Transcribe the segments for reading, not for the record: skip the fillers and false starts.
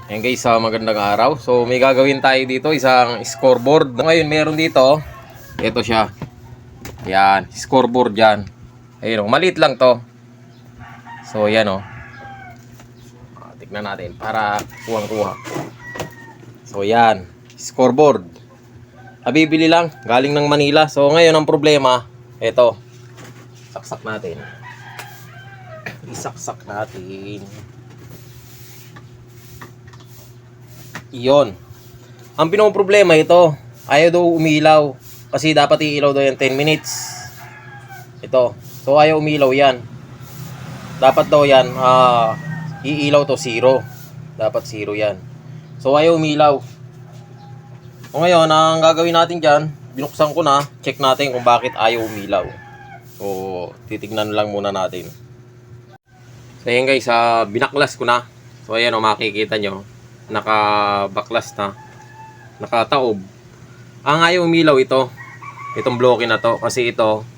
Ayan guys, magandang araw. So may gagawin tayo dito, isang scoreboard. Ngayon meron dito, ito siya. Ayan, scoreboard yan. Ayun, maliit lang to. So yan o. Tignan natin para kuwang-kuha. So yan, scoreboard. Bibili lang, galing ng Manila. So ngayon ang problema, ito. Saksak natin. Isaksak natin. Iyon. Ang pinoproblema ito, ayaw daw umilaw. Kasi dapat iilaw daw yan 10 minutes. Ito. So ayaw umilaw yan. Dapat daw yan, iilaw to 0. Dapat 0 yan. So ayaw umilaw. So ngayon, ang gagawin natin dyan, binuksan ko na, check natin kung bakit ayaw umilaw. So titignan lang muna natin. So ayan guys, binaklas ko na. So ayan makikita nyo. Naka-baklas na, nakataob. Ang ayaw umilaw ito, itong bloke na to, kasi ito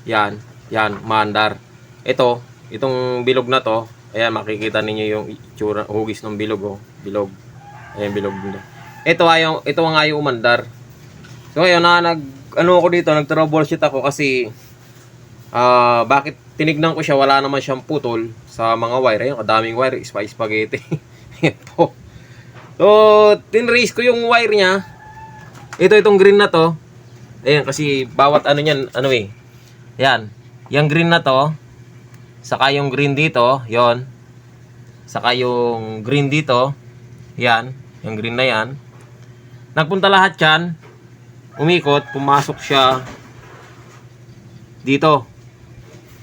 yan maandar. Itong bilog na to, ayan makikita ninyo yung itsura, hugis ng bilog, bilog. Ayan, bilog nito. Ito ang ayaw umandar. So ayun ako dito, nag-troubleshoot ako kasi bakit tinignan ko siya, wala naman siyang putol sa mga wire. Ayun, kadaming wire, spaghetti. Ito. So, tinrace ko yung wire niya. Itong green na to. Ayan, kasi bawat ano niyan, Yan. Yung green na to. Saka yung green dito. Yon. Saka yung green dito. Yan. Yung green na yan. Nagpunta lahat yan. Umikot. Pumasok siya dito.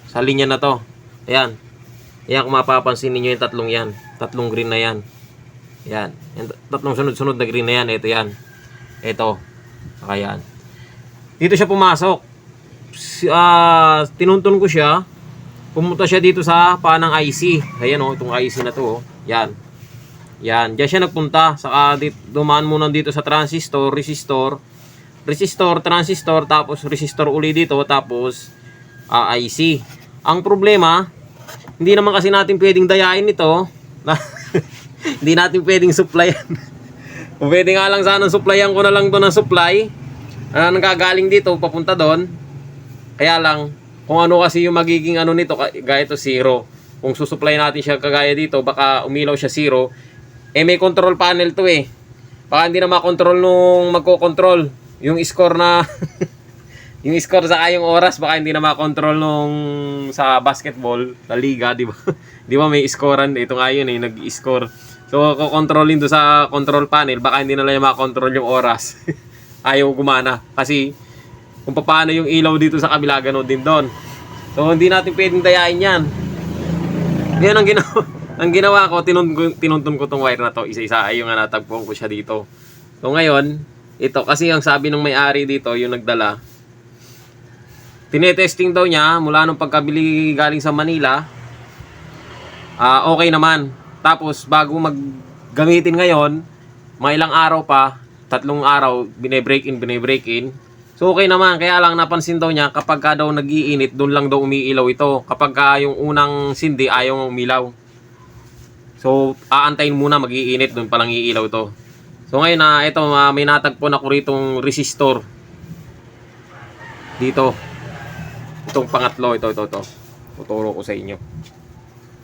Sa linya na to. Ayan. Ayan, kung mapapansin ninyo yung tatlong yan. Tatlong green na yan. Yan. Yung tatlong sunod-sunod na green na yan. Ito yan. Ito. Saka yan. Dito siya pumasok. Tinuntun ko siya. Pumunta siya dito sa panang IC. Ayan itong IC na to. Yan. Yan. Diyan siya nagpunta. Saka dumaan muna dito sa transistor, resistor, transistor, tapos resistor uli dito, tapos IC. Ang problema, hindi naman kasi natin pwedeng dayain ito. Hindi natin pwedeng supplyan. Kung pwede nga lang sana supplyan ko na lang doon ng supply. Nagagaling dito, papunta doon. Kaya lang, kung ano kasi yung magiging nito, gaya ito 0. Kung susupply natin siya kagaya dito, baka umilaw siya 0. May control panel to Baka hindi na makontrol nung magko-control. Yung score na... yung score sa yung oras, baka hindi na makontrol nung sa basketball, sa liga, di ba? Di ba may scorean? Ito nga yun nag-score. So, kukontrolin do sa control panel, baka hindi na lang makontrol yung oras. Ayaw gumana. Kasi, kung paano yung ilaw dito sa kabila, gano'n din doon. So, hindi natin pwedeng dayain yan. Yan ang ginawa ko, tinuntun ko tong wire na to, isa-isa. Ay yung natagpuan ko siya dito. So, ngayon, ito, kasi ang sabi ng may-ari dito, yung nagdala, tinetesting daw niya mula nung pagkabili galing sa Manila. Okay naman. Tapos bago maggamitin ngayon, mga ilang araw pa, 3 araw, binebreak in. So okay naman, kaya lang napansin daw niya kapag daw nag-iinit, doon lang daw umiilaw ito. Kapag yung unang sindi ayaw umilaw. So aantayin muna mag-iinit, doon pa lang iilaw ito. So ngayon ito may natagpo na ko ritong resistor. Dito. Itong pangatlo, ito. Tuturo ko sa inyo.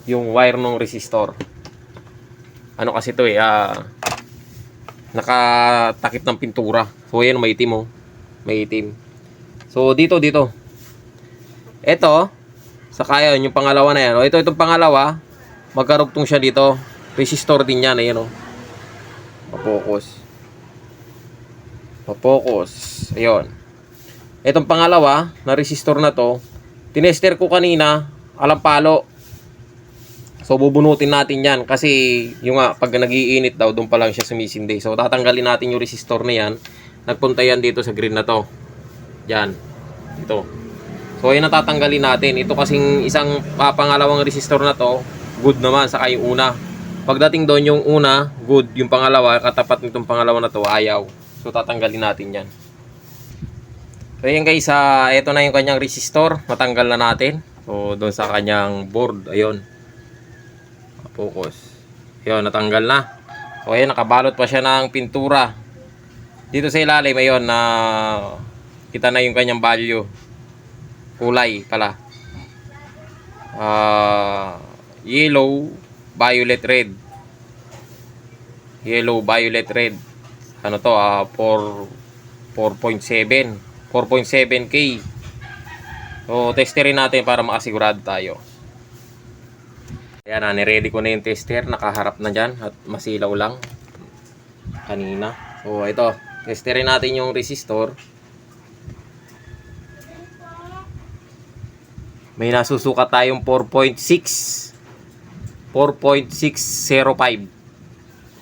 Yung wire ng resistor. Ano kasi ito nakatakip ng pintura. So ayan, may itim May itim. So dito. Ito, saka yun, yung pangalawa na yan. Itong pangalawa, magkarugtong siya dito. Resistor din yan, ayan Papokus. Ayun. Itong pangalawa na resistor na to, tinester ko kanina, alampalo. So bubunutin natin yan kasi yung pag nag-iinit daw, doon pa lang siya sumisindi. So tatanggalin natin yung resistor na yan. Nagpunta yan dito sa green na to. Yan. Ito. So yun ang tatanggalin natin. Ito kasing isang pangalawang resistor na to, good naman, saka yung una. Pagdating doon yung una, good. Yung pangalawa, katapat nitong pangalawa na to, ayaw. So tatanggalin natin yan. So yun guys, ito na yung kanyang resistor. Matanggal na natin. So doon sa kanyang board, ayun. Focus. Ayun, natanggal na. So ayan, nakabalot pa siya ng pintura. Dito sa ilalim ayun na kita na yung kanyang value. Kulay pala. Yellow, violet, red. Yellow, violet, red. Ano to? 4.7. 4.7K. So testerin natin para makasigurado tayo. Ayan, niready ko na yung tester. Nakaharap na dyan at masilaw lang kanina. So ito, testerin natin yung resistor. May nasusukat tayong 4.6. 4.605.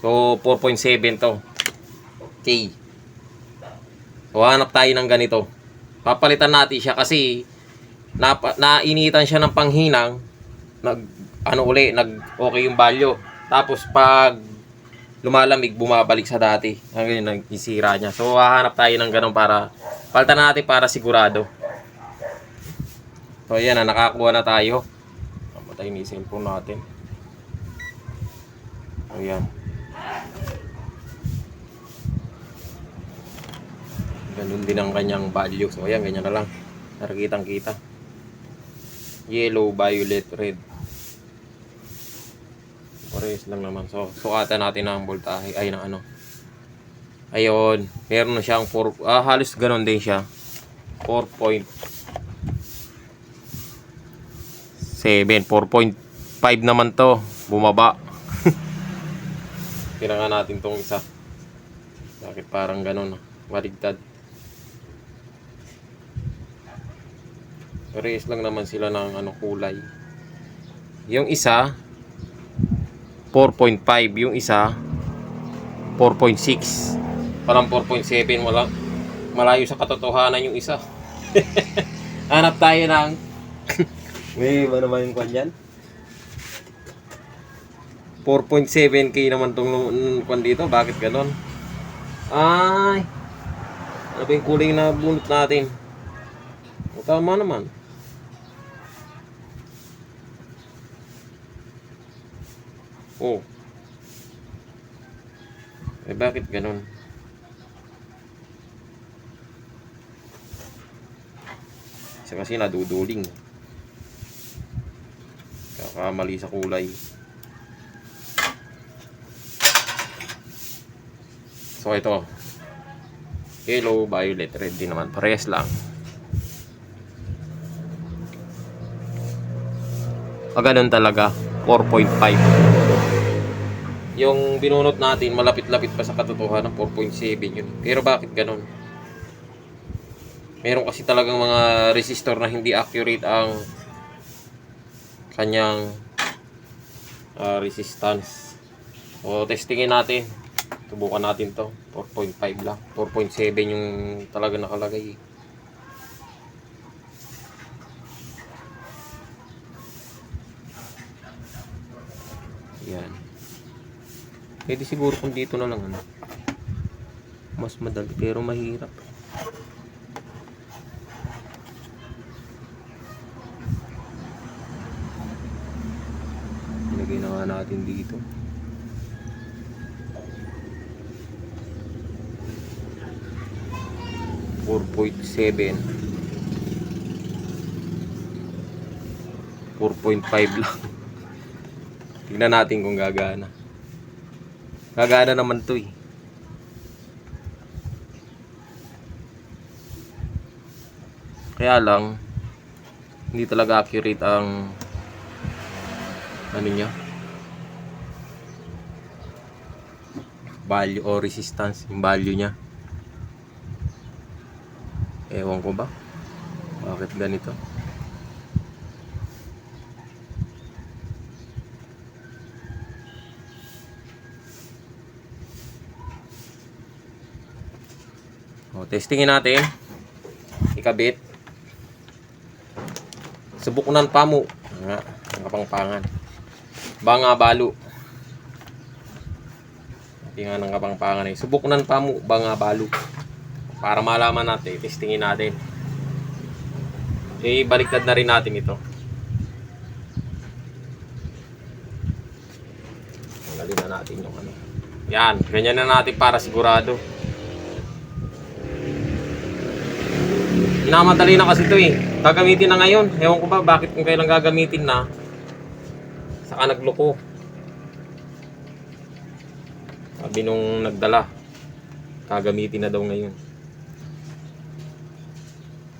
So 4.7 to K. So hanap tayo ng ganito. Papalitan natin siya kasi nainitan siya ng panghinang. Okay yung value. Tapos pag lumalamig, bumabalik sa dati. Hanggang nag-isira niya. So hahanap tayo ng ganun para palitan natin para sigurado. So ayan na, nakakuha na tayo. Mamatay na yung cellphone natin. So ayan. Ganun din ang kanyang value. So ayan, ganyan na lang. Nakikitang kita. Yellow, violet, red. Parehas lang naman. So sukatan natin ang voltahe. Ay, ng ano. Ayun. Meron na siyang 4. Halos ganun din siya. 4.7. 4.5 naman to. Bumaba. Tira nga natin tong isa. Bakit parang ganun? Maligtad. Parehas lang naman sila ng kulay. Yung isa 4.5, yung isa 4.6. Parang 4.7, malayo sa katotohanan yung isa. Hanap tayo ng may iba naman yung kwan yan. 4.7K naman tong kwan dito. Bakit ganon? Ay, ano ba yung kulay na bunot natin? Tama naman. Oh. Bakit ganon? Isa kasi naduduling. Kakamali sa kulay. So ito. Yellow, violet, red din naman. Parehas lang. Ganun talaga. 4.5. Yung binunot natin malapit-lapit pa sa katotohanan, 4.7 yun. Pero bakit ganun? Meron kasi talagang mga resistor na hindi accurate ang kanyang resistance. So testingin natin. Subukan natin to. 4.5 lang. 4.7 yung talaga nakalagay. Yan. Pwede siguro kung dito na lang mas madali pero mahirap. Ilagay na nga natin dito. $4.7 4.5 lang. Tignan natin kung gagana. Gagana naman to eh. Kaya lang hindi talaga accurate ang niya value o resistance, yung value niya. Ewan ko ba bakit ganito. Testingin natin. Ikabit. Subukunan pa mo. Ang kapangpangan. Banga balo. Tingnan ng kapangpangan eh. Subukunan pa mo. Banga balo. Para malaman natin. Testingin natin. Baliktad na rin natin ito. Tanggalin na natin yung Yan, ganyan na natin para sigurado. Inamadali na kasi ito eh. Gagamitin na ngayon. Ewan ko ba bakit kung kailan gagamitin na. Saka nagloko. Sabi nung nagdala, gagamitin na daw ngayon.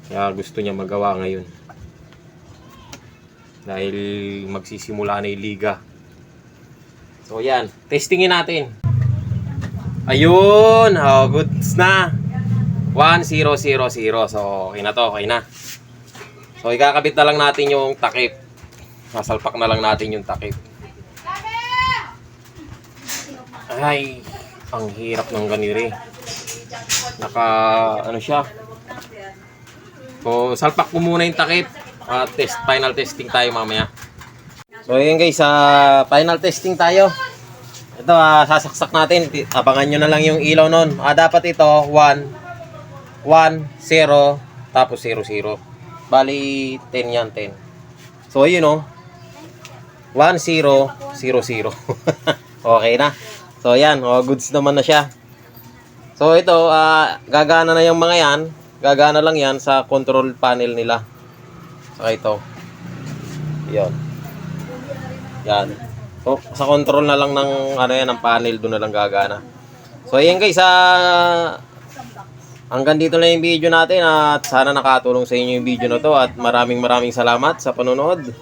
Kaya gusto niya magawa ngayon. Dahil magsisimula na yung liga. So yan, testingin natin. Ayun, oh, goods na. 1-0-0-0. So okay na to, okay na. So ikakabit na lang natin yung takip. Sasalpak na lang natin yung takip. Ay, ang hirap ng ganire. Ano siya. So salpak ko muna yung takip. Final testing tayo mamaya. So yun guys, final testing tayo. Ito, sasaksak natin. Abangan nyo na lang yung ilaw nun. Dapat ito, 1, 1, 0, tapos 0, 0. Bali, 10 yan, 10. So yun 1, 0, 0, 0. Okay na. So yan, goods naman na siya. So ito, gagana na yung mga yan. Gagana lang yan sa control panel nila. Saka ito. Yan. Yan. So, sa control na lang ng ng panel, doon na lang gagana. So ayan guys, hanggang dito na yung video natin at sana nakatulong sa inyo yung video na to at maraming salamat sa panonood.